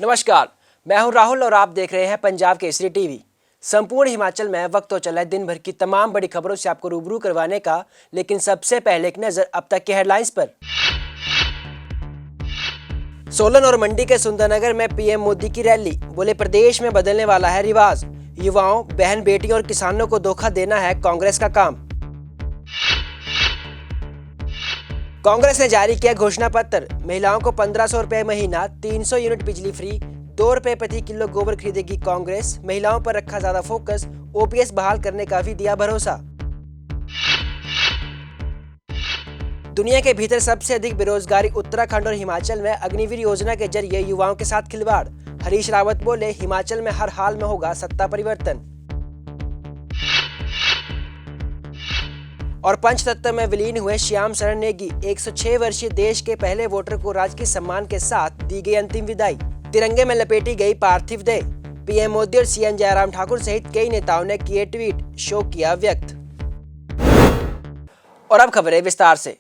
नमस्कार, मैं हूं राहुल और आप देख रहे हैं पंजाब केसरी टीवी। संपूर्ण हिमाचल में वक्त तो चला है दिन भर की तमाम बड़ी खबरों से आपको रूबरू करवाने का, लेकिन सबसे पहले एक नजर अब तक की हेडलाइंस पर। सोलन और मंडी के सुंदरनगर में पीएम मोदी की रैली, बोले प्रदेश में बदलने वाला है रिवाज। युवाओं, बहन बेटियों और किसानों को धोखा देना है कांग्रेस का काम। कांग्रेस ने जारी किया घोषणा पत्र, महिलाओं को 1500 रुपए महीना, 300 यूनिट बिजली फ्री, 2 रुपए प्रति किलो गोबर खरीदेगी कांग्रेस। महिलाओं पर रखा ज्यादा फोकस, ओपीएस बहाल करने का भी दिया भरोसा। दुनिया के भीतर सबसे अधिक बेरोजगारी उत्तराखंड और हिमाचल में, अग्निवीर योजना के जरिए युवाओं के साथ खिलवाड़। हरीश रावत बोले, हिमाचल में हर हाल में होगा सत्ता परिवर्तन। और पंचतत्व में विलीन हुए श्याम शरण नेगी, 106 वर्षीय देश के पहले वोटर को राजकीय सम्मान के साथ दी गई अंतिम विदाई। तिरंगे में लपेटी गई पार्थिव देह। पीएम मोदी और सीएम जयराम ठाकुर सहित कई नेताओं ने किए ट्वीट, शोक किया व्यक्त। और अब खबरें विस्तार से।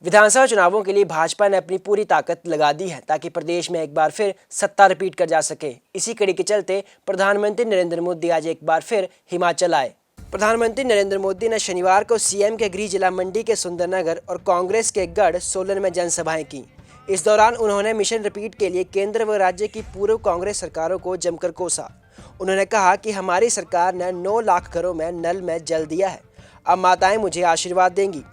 विधानसभा चुनावों के लिए भाजपा ने अपनी पूरी ताकत लगा दी है ताकि प्रदेश में एक बार फिर सत्ता रिपीट कर जा सके। इसी कड़ी के चलते प्रधानमंत्री नरेंद्र मोदी आज एक बार फिर हिमाचल आए। प्रधानमंत्री नरेंद्र मोदी ने शनिवार को सीएम के गृह जिला मंडी के सुंदरनगर और कांग्रेस के गढ़ सोलन में जनसभाएं की। इस दौरान उन्होंने मिशन रिपीट के लिए केंद्र व राज्य की पूर्व कांग्रेस सरकारों को जमकर कोसा। उन्होंने कहा कि हमारी सरकार ने 9 लाख घरों में नल में जल दिया है, अब माताएं मुझे आशीर्वाद देंगी।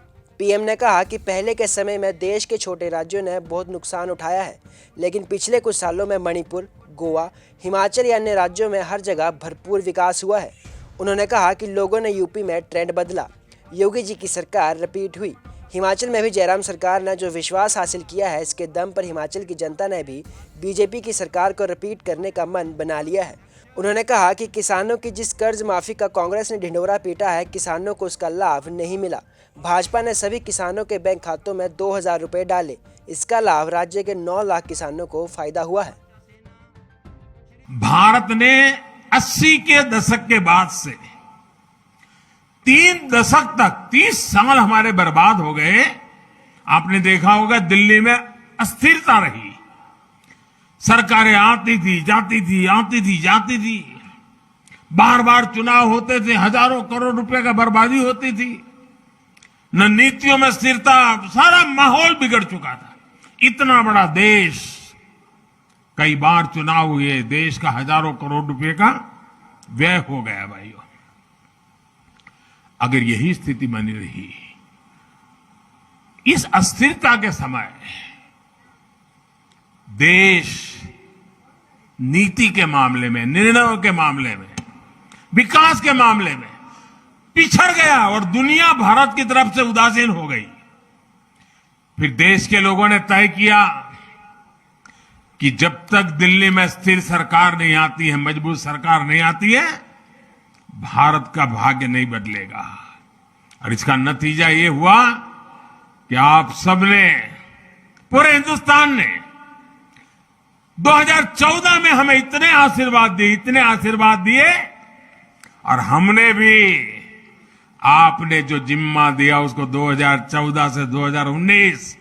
पीएम ने कहा कि पहले के समय में देश के छोटे राज्यों ने बहुत नुकसान उठाया है, लेकिन पिछले कुछ सालों में मणिपुर, गोवा, हिमाचल या अन्य राज्यों में हर जगह भरपूर विकास हुआ है। उन्होंने कहा कि लोगों ने यूपी में ट्रेंड बदला, योगी जी की सरकार रिपीट हुई। हिमाचल में भी जयराम सरकार ने जो विश्वास हासिल किया है, इसके दम पर हिमाचल की जनता ने भी बीजेपी की सरकार को रिपीट करने का मन बना लिया है। उन्होंने कहा कि किसानों की जिस कर्ज माफी का कांग्रेस ने ढिंढोरा पीटा है, किसानों को उसका लाभ नहीं मिला। भाजपा ने सभी किसानों के बैंक खातों में 2000 रुपए डाले, इसका लाभ राज्य के 9 लाख किसानों को फायदा हुआ है। भारत ने 80 के दशक के बाद से 3 दशक तक 30 साल हमारे बर्बाद हो गए। आपने देखा होगा दिल्ली में अस्थिरता रही, सरकारें आती थी जाती थी, आती थी जाती थी, बार बार चुनाव होते थे, हजारों करोड़ रुपए का बर्बादी होती थी, न नीतियों में स्थिरता, सारा माहौल बिगड़ चुका था। इतना बड़ा देश, कई बार चुनाव हुए, देश का हजारों करोड़ रुपए का व्यय हो गया। भाइयों, अगर यही स्थिति बनी रही, इस अस्थिरता के समय देश नीति के मामले में, निर्णयों के मामले में, विकास के मामले में पिछड़ गया और दुनिया भारत की तरफ से उदासीन हो गई। फिर देश के लोगों ने तय किया कि जब तक दिल्ली में स्थिर सरकार नहीं आती है, मजबूत सरकार नहीं आती है, भारत का भाग्य नहीं बदलेगा। और इसका नतीजा ये हुआ कि आप सबने, पूरे हिंदुस्तान ने 2014 में हमें इतने आशीर्वाद दिए, और हमने भी आपने जो जिम्मा दिया उसको 2014 से 2019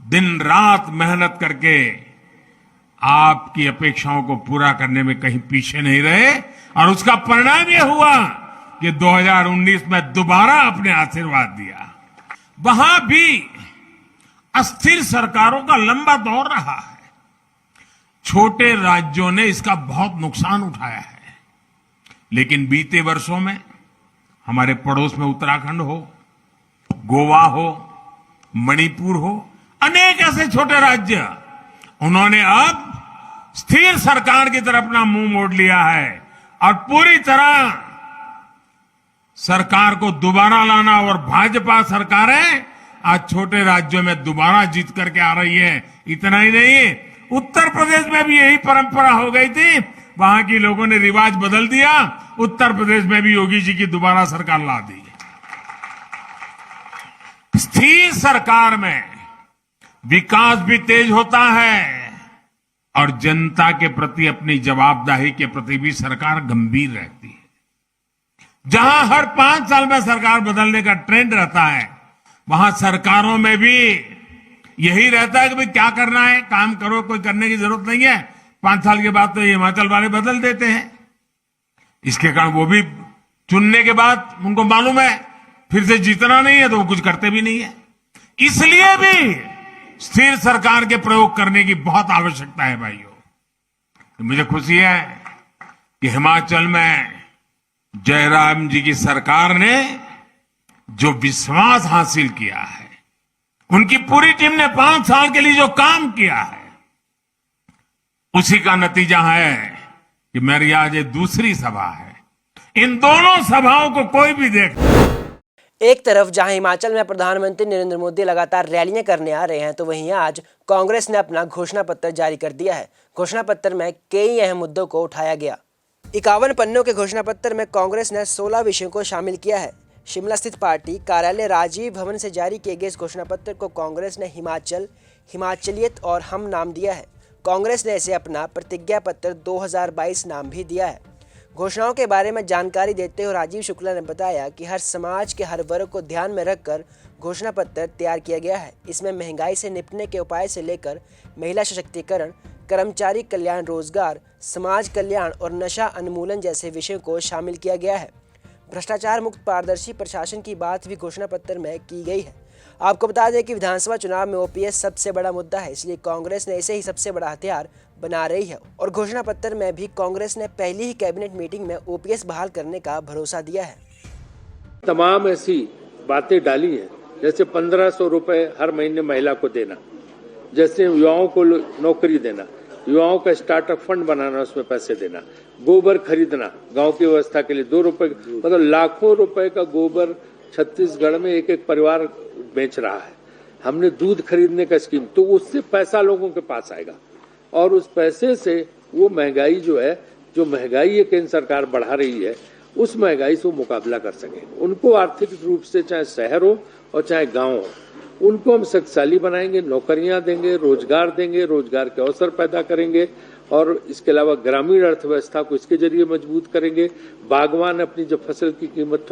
दिन रात मेहनत करके आपकी अपेक्षाओं को पूरा करने में कहीं पीछे नहीं रहे। और उसका परिणाम यह हुआ कि 2019 में दोबारा आपने आशीर्वाद दिया। वहां भी अस्थिर सरकारों का लंबा दौर रहा है। छोटे राज्यों ने इसका बहुत नुकसान उठाया है, लेकिन बीते वर्षों में हमारे पड़ोस में उत्तराखंड हो, गोवा हो, मणिपुर हो, अनेक ऐसे छोटे राज्य, उन्होंने अब स्थिर सरकार की तरफ अपना मुंह मोड़ लिया है और पूरी तरह सरकार को दोबारा लाना। और भाजपा सरकारें आज छोटे राज्यों में दोबारा जीत करके आ रही है। इतना ही नहीं, उत्तर प्रदेश में भी यही परंपरा हो गई थी, वहां के लोगों ने रिवाज बदल दिया, उत्तर प्रदेश में भी योगी जी की दोबारा सरकार ला दी। स्थिर सरकार में विकास भी तेज होता है और जनता के प्रति अपनी जवाबदेही के प्रति भी सरकार गंभीर रहती है। जहां हर 5 साल में सरकार बदलने का ट्रेंड रहता है, वहां सरकारों में भी यही रहता है कि भाई क्या करना है, काम करो, कोई करने की जरूरत नहीं है, 5 साल के बाद तो ये हिमाचल वाले बदल देते हैं। इसके कारण वो भी चुनने के बाद उनको मालूम है फिर से जीतना नहीं है, तो वो कुछ करते भी नहीं है। इसलिए भी स्थिर सरकार के प्रयोग करने की बहुत आवश्यकता है भाइयों। तो मुझे खुशी है कि हिमाचल में जयराम जी की सरकार ने जो विश्वास हासिल किया है, उनकी पूरी टीम ने 5 साल के लिए जो काम किया है, उसी का नतीजा है कि मेरी आज ये दूसरी सभा है। इन दोनों सभाओं को कोई भी देख, एक तरफ जहां हिमाचल में प्रधानमंत्री नरेंद्र मोदी लगातार रैलियां करने आ रहे हैं, तो वहीं आज कांग्रेस ने अपना घोषणा पत्र जारी कर दिया है। घोषणा पत्र में कई अहम मुद्दों को उठाया गया। 51 पन्नों के घोषणा पत्र में कांग्रेस ने 16 विषयों को शामिल किया है। शिमला स्थित पार्टी कार्यालय राजीव भवन से जारी किए गए इस घोषणा पत्र को कांग्रेस ने हिमाचल, हिमाचलियत और हम नाम दिया है। कांग्रेस ने इसे अपना प्रतिज्ञा पत्र 2022 नाम भी दिया है। घोषणाओं के बारे में जानकारी देते हुए राजीव शुक्ला ने बताया कि हर समाज के हर वर्ग को ध्यान में रखकर घोषणा पत्र तैयार किया गया है। इसमें महंगाई से निपटने के उपाय से लेकर महिला सशक्तिकरण, कर्मचारी कल्याण, रोजगार, समाज कल्याण और नशा उन्मूलन जैसे विषयों को शामिल किया गया है। भ्रष्टाचार मुक्त पारदर्शी प्रशासन की बात भी घोषणा पत्र में की गई है। आपको बता दें कि विधानसभा चुनाव में ओपीएस सबसे बड़ा मुद्दा है, इसलिए कांग्रेस ने इसे ही सबसे बड़ा हथियार बना रही है। और घोषणा पत्र में भी कांग्रेस ने पहली ही कैबिनेट मीटिंग में ओपीएस बहाल करने का भरोसा दिया है। तमाम ऐसी बातें डाली हैं, जैसे 1500 रुपए हर महीने महिला को देना, जैसे युवाओं को नौकरी देना, युवाओं का स्टार्टअप फंड बनाना, उसमें पैसे देना, गोबर खरीदना गांव की व्यवस्था के लिए 2 रुपए, मतलब लाखों रुपए का गोबर छत्तीसगढ़ में एक एक परिवार बेच रहा है। हमने दूध खरीदने का स्कीम, तो उससे पैसा लोगों के पास आएगा और उस पैसे से वो महंगाई जो महंगाई है केंद्र सरकार बढ़ा रही है, उस महंगाई से वो मुकाबला कर सके। उनको आर्थिक रूप से चाहे शहर हो और चाहे गांव हो, उनको हम शक्तिशाली बनाएंगे, नौकरियां देंगे, रोजगार देंगे, रोजगार के अवसर पैदा करेंगे और इसके अलावा ग्रामीण अर्थव्यवस्था को इसके जरिए मजबूत करेंगे। बागवान अपनी जब फसल की कीमत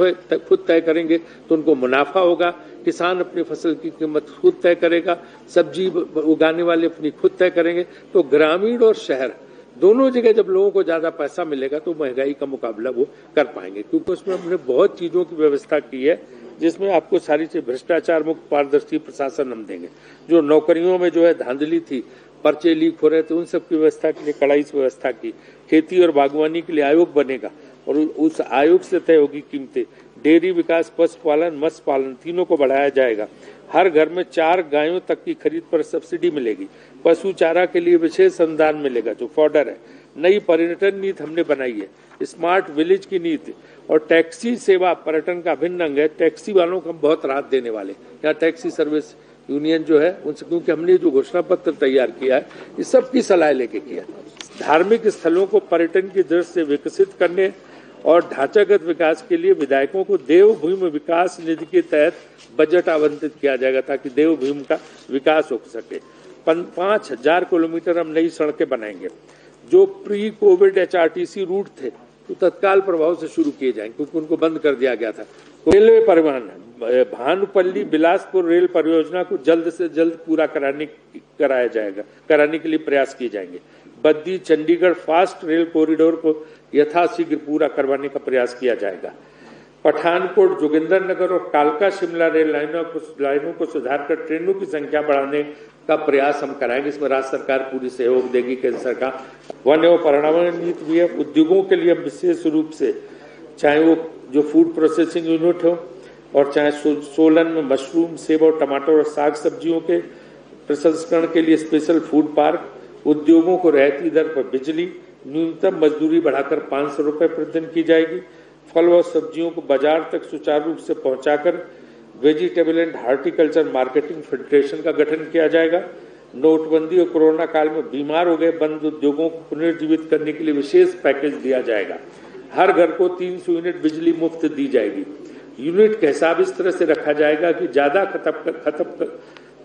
खुद तय करेंगे तो उनको मुनाफा होगा, किसान अपनी फसल की कीमत खुद तय करेगा, सब्जी उगाने वाले अपनी खुद तय करेंगे। तो ग्रामीण और शहर दोनों जगह जब लोगों को ज्यादा पैसा मिलेगा तो महंगाई का मुकाबला वो कर पाएंगे, क्योंकि उसमें हमने बहुत चीजों की व्यवस्था की है, जिसमें आपको सारी चीज भ्रष्टाचार मुक्त पारदर्शी प्रशासन हम देंगे। जो नौकरियों में धांधली थी, पर्चे लीक हो रहे थे, उन सब की व्यवस्था के लिए कड़ाई से व्यवस्था की। खेती और बागवानी के लिए आयोग बनेगा और उस आयोग से तय होगी कीमतें। डेयरी विकास, पशुपालन, मत्स्य पालन तीनों को बढ़ाया जाएगा। हर घर में 4 गायों तक की खरीद पर सब्सिडी मिलेगी। पशु चारा के लिए विशेष अनुदान मिलेगा जो फॉडर है। नई पर्यटन नीति हमने बनाई है, स्मार्ट विलेज की नीति और टैक्सी सेवा पर्यटन का अभिन्न अंग है। टैक्सी वालों को हम बहुत राहत देने वाले, यहाँ टैक्सी सर्विस यूनियन है उनसे, क्योंकि हमने जो घोषणा पत्र तैयार किया है इस सब की सलाह लेके किया। धार्मिक स्थलों को पर्यटन की दृष्टि से विकसित करने और ढांचागत विकास के लिए विधायकों को देवभूमि विकास निधि के तहत बजट आवंटित किया जाएगा, ताकि देवभूमि का विकास हो सके। 5000 किलोमीटर हम नई सड़कें बनाएंगे। जो प्री कोविड HRTC रूट थे तो तत्काल प्रभाव से शुरू किए जाएंगे, क्योंकि उनको बंद कर दिया गया था। रेलवे परिवहन, भानुपल्ली बिलासपुर रेल परियोजना को जल्द से जल्द पूरा कराने के लिए प्रयास किए जाएंगे। Baddi Chandigarh fast rail corridor को यथाशीघ्र पूरा करवाने का प्रयास किया जाएगा। पठानकोट, जोगिंदरनगर और कालका शिमला रेल लाइनों को सुधार कर ट्रेनों की संख्या बढ़ाने का प्रयास हम कराएंगे। इसमें राज्य सरकार पूरी सहयोग देगी, केंद्र सरकार। वन एवं पर्यावरण नीति भी है। उद्योगों के लिए विशेष रूप से, चाहे वो जो फूड प्रोसेसिंग यूनिट हो और चाहे सोलन में मशरूम, सेब और टमाटर और साग सब्जियों के प्रसंस्करण के लिए स्पेशल फूड पार्क। उद्योगों को रियायती दर पर बिजली, न्यूनतम मजदूरी बढ़ाकर 500 रुपए प्रतिदिन की जाएगी। फल और सब्जियों को बाजार तक सुचारू रूप से पहुंचाकर vegetable and horticulture marketing federation का गठन किया जाएगा। नोटबंदी और कोरोना काल में बीमार हो गए बंद उद्योगों को पुनर्जीवित करने के लिए विशेष पैकेज दिया जाएगा। हर घर को 300 यूनिट बिजली मुफ्त दी जाएगी। यूनिट का हिसाब इस तरह से रखा जाएगा कि ज्यादा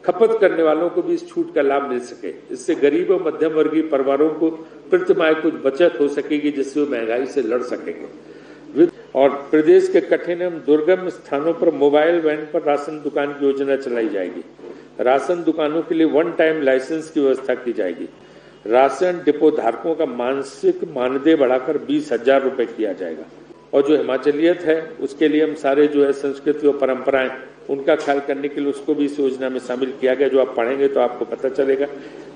खपत करने वालों को भी इस छूट का लाभ मिल सके। इससे गरीब और मध्यम वर्गीय परिवारों को प्रतिमाह कुछ बचत हो सकेगी, जिससे वो महंगाई से लड़ सकेंगे। और प्रदेश के कठिन एवं दुर्गम स्थानों पर मोबाइल वैन पर राशन दुकान की योजना चलाई जाएगी। राशन दुकानों के लिए 1 टाइम लाइसेंस की व्यवस्था की जाएगी। राशन डिपो धारकों का मासिक मानदेय बढ़ाकर 20,000 रुपए किया जाएगा। और जो हिमाचलियत है उसके लिए हम सारे जो है संस्कृति और परंपराएं उनका ख्याल करने के लिए उसको भी इस योजना में शामिल किया गया। जो आप पढ़ेंगे तो आपको पता चलेगा।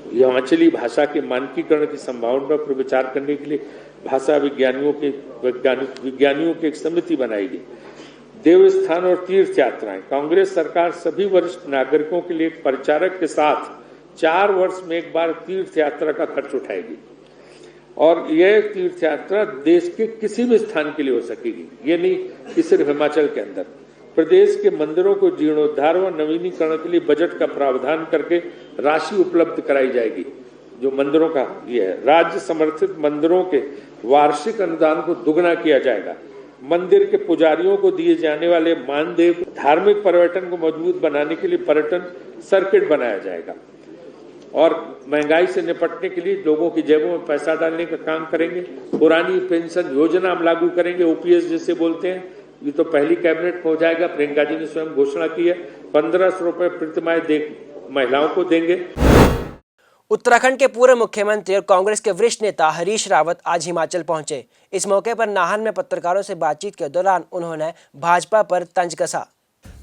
हिमाचली भाषा के मानकीकरण की संभावना पर विचार करने के लिए भाषा विज्ञानियों की एक समिति बनाई गई। देवस्थान और तीर्थ यात्राएं, कांग्रेस सरकार सभी वरिष्ठ नागरिकों के लिए एक परिचारक के साथ 4 वर्ष में एक बार तीर्थ यात्रा का खर्च उठाएगी और यह तीर्थ यात्रा देश के किसी भी स्थान के लिए हो सकेगी। ये नहीं कि सिर्फ हिमाचल के अंदर। प्रदेश के मंदिरों को जीर्णोद्धार व नवीनीकरण के लिए बजट का प्रावधान करके राशि उपलब्ध कराई जाएगी। जो मंदिरों का ये है, राज्य समर्थित मंदिरों के वार्षिक अनुदान को दुगना किया जाएगा। मंदिर के पुजारियों को दिए जाने वाले मानदेय, धार्मिक पर्यटन को मजबूत बनाने के लिए पर्यटन सर्किट बनाया जाएगा और महंगाई से निपटने के लिए लोगों की जेबों में पैसा डालने का काम करेंगे। पुरानी पेंशन योजना हम लागू करेंगे, ओपीएस जिसे बोलते हैं। ये तो पहली कैबिनेट में हो जाएगा। प्रियंका जी ने स्वयं घोषणा की है 1500 रुपए प्रतिमाह महिलाओं को देंगे। उत्तराखंड के पूर्व मुख्यमंत्री और कांग्रेस के वरिष्ठ नेता हरीश रावत आज हिमाचल पहुंचे। इस मौके पर नाहन में पत्रकारों से बातचीत के दौरान उन्होंने भाजपा पर तंज कसा।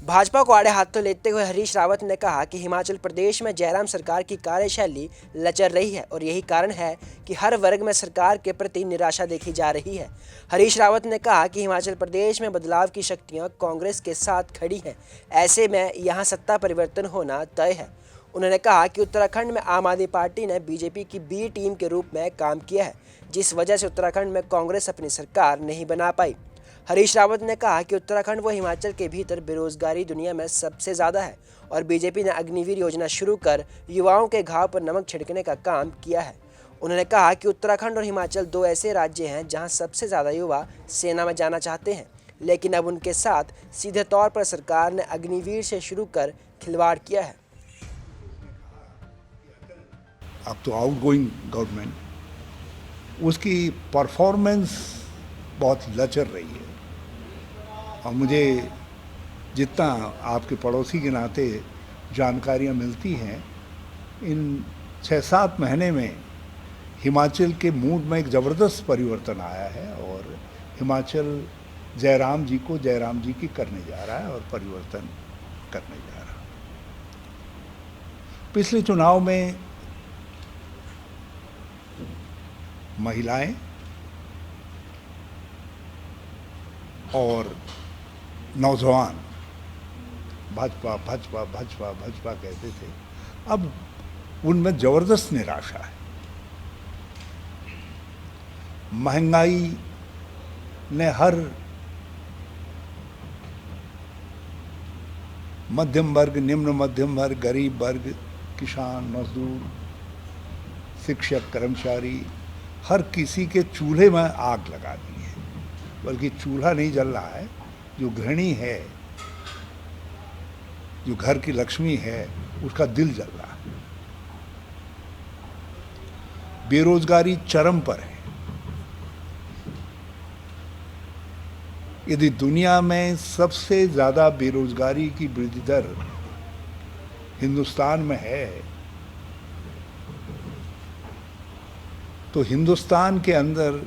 भाजपा को आड़े हाथों लेते हुए हरीश रावत ने कहा कि हिमाचल प्रदेश में जयराम सरकार की कार्यशैली लचर रही है और यही कारण है कि हर वर्ग में सरकार के प्रति निराशा देखी जा रही है। हरीश रावत ने कहा कि हिमाचल प्रदेश में बदलाव की शक्तियां कांग्रेस के साथ खड़ी हैं, ऐसे में यहां सत्ता परिवर्तन होना तय है। उन्होंने कहा कि उत्तराखंड में आम आदमी पार्टी ने बीजेपी की बी टीम के रूप में काम किया है, जिस वजह से उत्तराखंड में कांग्रेस अपनी सरकार नहीं बना पाई। हरीश रावत ने कहा कि उत्तराखंड व हिमाचल के भीतर बेरोजगारी दुनिया में सबसे ज़्यादा है और बीजेपी ने अग्निवीर योजना शुरू कर युवाओं के घाव पर नमक छिड़कने का काम किया है। उन्होंने कहा कि उत्तराखंड और हिमाचल 2 ऐसे राज्य हैं जहां सबसे ज़्यादा युवा सेना में जाना चाहते हैं, लेकिन अब उनके साथ सीधे तौर पर सरकार ने अग्निवीर से शुरू कर खिलवाड़ किया है। अब तो आउटगोइंग गवर्नमेंट उसकी परफॉर्मेंस बहुत लचर रही है और मुझे जितना आपके पड़ोसी के नाते जानकारियां मिलती हैं, इन 6-7 महीने में हिमाचल के मूड में एक ज़बरदस्त परिवर्तन आया है और हिमाचल जयराम जी को जयराम जी की करने जा रहा है और परिवर्तन करने जा रहा है। पिछले चुनाव में महिलाएं और नौजवान भाजपा भाजपा भाजपा भाजपा कहते थे, अब उनमें जबरदस्त निराशा है। महंगाई ने हर मध्यम वर्ग, निम्न मध्यम वर्ग, गरीब वर्ग, किसान, मजदूर, शिक्षक, कर्मचारी, हर किसी के चूल्हे में आग लगा दी है। बल्कि चूल्हा नहीं जल रहा है, जो गृहिणी है, जो घर की लक्ष्मी है, उसका दिल जल रहा है। बेरोजगारी चरम पर है। यदि दुनिया में सबसे ज़्यादा बेरोजगारी की वृद्धि दर हिंदुस्तान में है, तो हिंदुस्तान के अंदर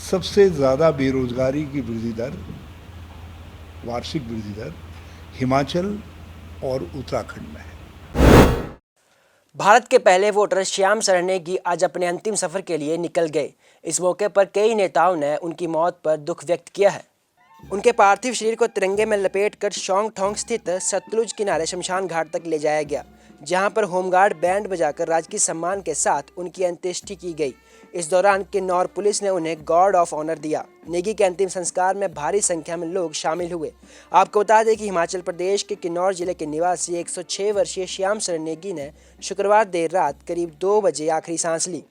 सबसे ज़्यादा बेरोजगारी की वृद्धि दर, वार्षिक वृद्धि दर हिमाचल और उत्तराखंड में है। भारत के पहले वोटर श्याम शरण नेगी आज अपने अंतिम सफर के लिए निकल गए। इस मौके पर कई नेताओं ने उनकी मौत पर दुख व्यक्त किया है। उनके पार्थिव शरीर को तिरंगे में लपेटकर शोंग ठोंग स्थित सतलुज किनारे शमशान घाट तक ले जाया गया, जहां पर होमगार्ड बैंड बजाकर राजकीय सम्मान के साथ उनकी अंत्येष्टि की गई। इस दौरान किन्नौर पुलिस ने उन्हें गार्ड ऑफ ऑनर दिया। नेगी के अंतिम संस्कार में भारी संख्या में लोग शामिल हुए। आपको बता दें कि हिमाचल प्रदेश के किन्नौर जिले के निवासी 106 वर्षीय श्याम शरण नेगी ने शुक्रवार देर रात करीब 2 बजे आखिरी सांस ली।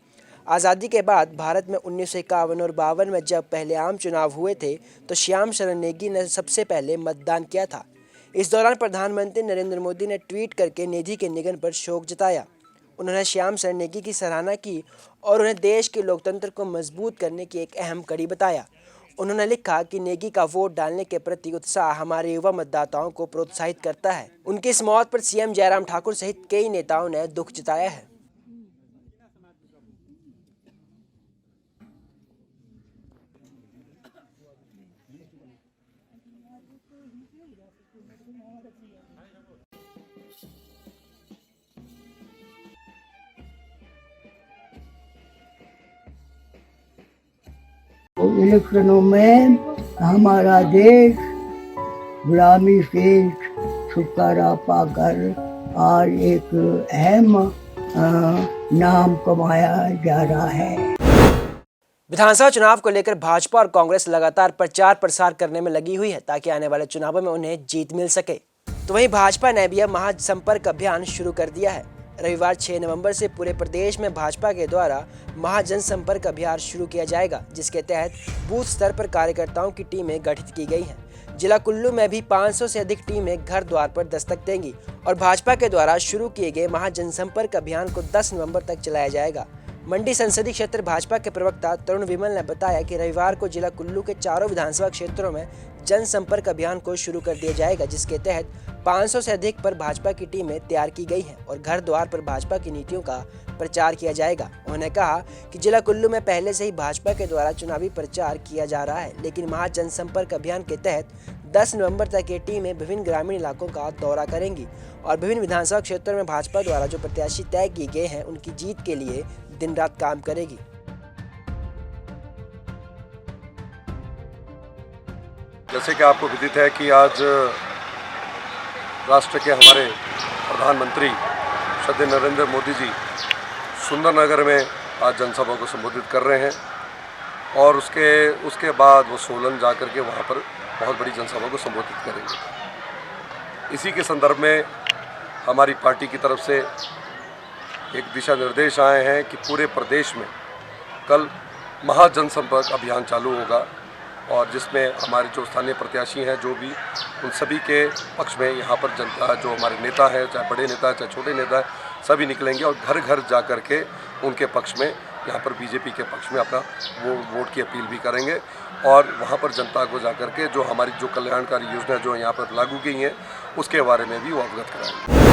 आज़ादी के बाद भारत में 1951 और 52 में जब पहले आम चुनाव हुए थे, तो श्याम शरण नेगी ने सबसे पहले मतदान किया था। इस दौरान प्रधानमंत्री नरेंद्र मोदी ने ट्वीट करके नेगी के निधन पर शोक जताया। उन्होंने श्याम शरण नेगी की सराहना की और उन्हें देश के लोकतंत्र को मजबूत करने की एक अहम कड़ी बताया। उन्होंने लिखा कि नेगी का वोट डालने के प्रति उत्साह हमारे युवा मतदाताओं को प्रोत्साहित करता है। उनकी इस मौत पर सीएम जयराम ठाकुर सहित कई नेताओं ने दुख जताया है। इलेक्शनों में हमारा देश गुलामी से छुटकारा पाकर आज एक अहम नाम कमाया जा रहा है। विधानसभा चुनाव को लेकर भाजपा और कांग्रेस लगातार प्रचार प्रसार करने में लगी हुई है ताकि आने वाले चुनावों में उन्हें जीत मिल सके। तो वहीं भाजपा ने भी अब महासंपर्क अभियान शुरू कर दिया है। रविवार 6 नवंबर से पूरे प्रदेश में भाजपा के द्वारा महाजनसंपर्क अभियान शुरू किया जाएगा, जिसके तहत बूथ स्तर पर कार्यकर्ताओं की टीमें गठित की गई हैं। जिला कुल्लू में भी 500 से अधिक टीमें घर द्वार पर दस्तक देंगी और भाजपा के द्वारा शुरू किए गए महाजनसंपर्क अभियान को 10 नवंबर तक चलाया जाएगा। मंडी संसदीय क्षेत्र भाजपा के प्रवक्ता तरुण विमल ने बताया कि रविवार को जिला कुल्लू के चारों विधानसभा क्षेत्रों में जनसंपर्क अभियान को शुरू कर दिया जाएगा, जिसके तहत 500 से अधिक पर भाजपा की टीमें तैयार की गई हैं और घर द्वार पर भाजपा की नीतियों का प्रचार किया जाएगा। उन्होंने कहा कि जिला कुल्लू में पहले से ही भाजपा के द्वारा चुनावी प्रचार किया जा रहा है, लेकिन महाजनसंपर्क अभियान के तहत 10 नवंबर तक ये टीमें विभिन्न ग्रामीण इलाकों का दौरा करेंगी और विभिन्न विधानसभा क्षेत्रों में भाजपा द्वारा जो प्रत्याशी तय किए गए हैं उनकी जीत के लिए दिन रात काम करेगी। जैसे कि आपको विदित है कि आज राष्ट्र के हमारे प्रधानमंत्री श्री नरेंद्र मोदी जी सुंदरनगर में आज जनसभा को संबोधित कर रहे हैं और उसके बाद वो सोलन जाकर के वहाँ पर बहुत बड़ी जनसभा को संबोधित करेंगे। इसी के संदर्भ में हमारी पार्टी की तरफ से एक दिशा निर्देश आए हैं कि पूरे प्रदेश में कल महाजनसंपर्क अभियान चालू होगा और जिसमें हमारे जो स्थानीय प्रत्याशी हैं जो भी उन सभी के पक्ष में यहाँ पर जनता जो हमारे नेता हैं, चाहे बड़े नेता हैं चाहे छोटे नेता हैं, सभी निकलेंगे और घर घर जा कर के उनके पक्ष में यहाँ पर बीजेपी के पक्ष में अपना वोट की अपील भी करेंगे और वहाँ पर जनता को जा कर के जो हमारी जो कल्याणकारी योजना जो यहाँ पर लागू की हैं उसके बारे में भी वो अवगत कराएंगे।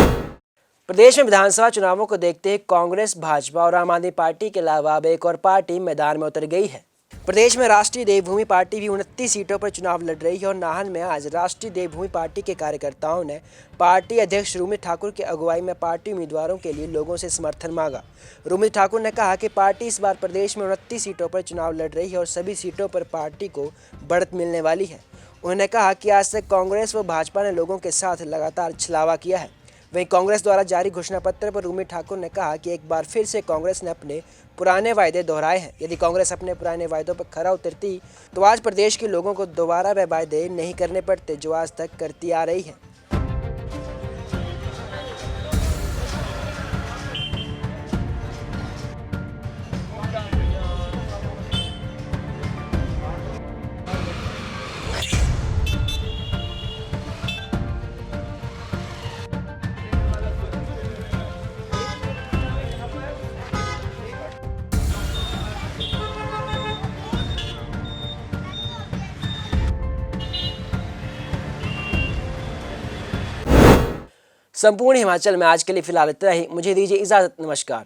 प्रदेश में विधानसभा चुनावों को देखते हुए कांग्रेस, भाजपा और आम आदमी पार्टी के अलावा अब एक और पार्टी मैदान में उतर गई है। प्रदेश में राष्ट्रीय देवभूमि पार्टी भी 29 सीटों पर चुनाव लड़ रही है और नाहन में आज राष्ट्रीय देवभूमि पार्टी के कार्यकर्ताओं ने पार्टी अध्यक्ष रूमी ठाकुर की अगुवाई में पार्टी उम्मीदवारों के लिए लोगों से समर्थन मांगा। रूमी ठाकुर ने कहा कि पार्टी इस बार प्रदेश में 29 सीटों पर चुनाव लड़ रही है और सभी सीटों पर पार्टी को बढ़त मिलने वाली है। उन्होंने कहा कि आज तक कांग्रेस व भाजपा ने लोगों के साथ लगातार छलावा किया है। वहीं कांग्रेस द्वारा जारी घोषणा पत्र पर रूमी ठाकुर ने कहा कि एक बार फिर से कांग्रेस ने अपने पुराने वायदे दोहराए हैं। यदि कांग्रेस अपने पुराने वायदों पर खरा उतरती तो आज प्रदेश के लोगों को दोबारा वे वायदे नहीं करने पड़ते जो आज तक करती आ रही है। संपूर्ण हिमाचल में आज के लिए फिलहाल इतना ही। मुझे दीजिए इजाजत। नमस्कार।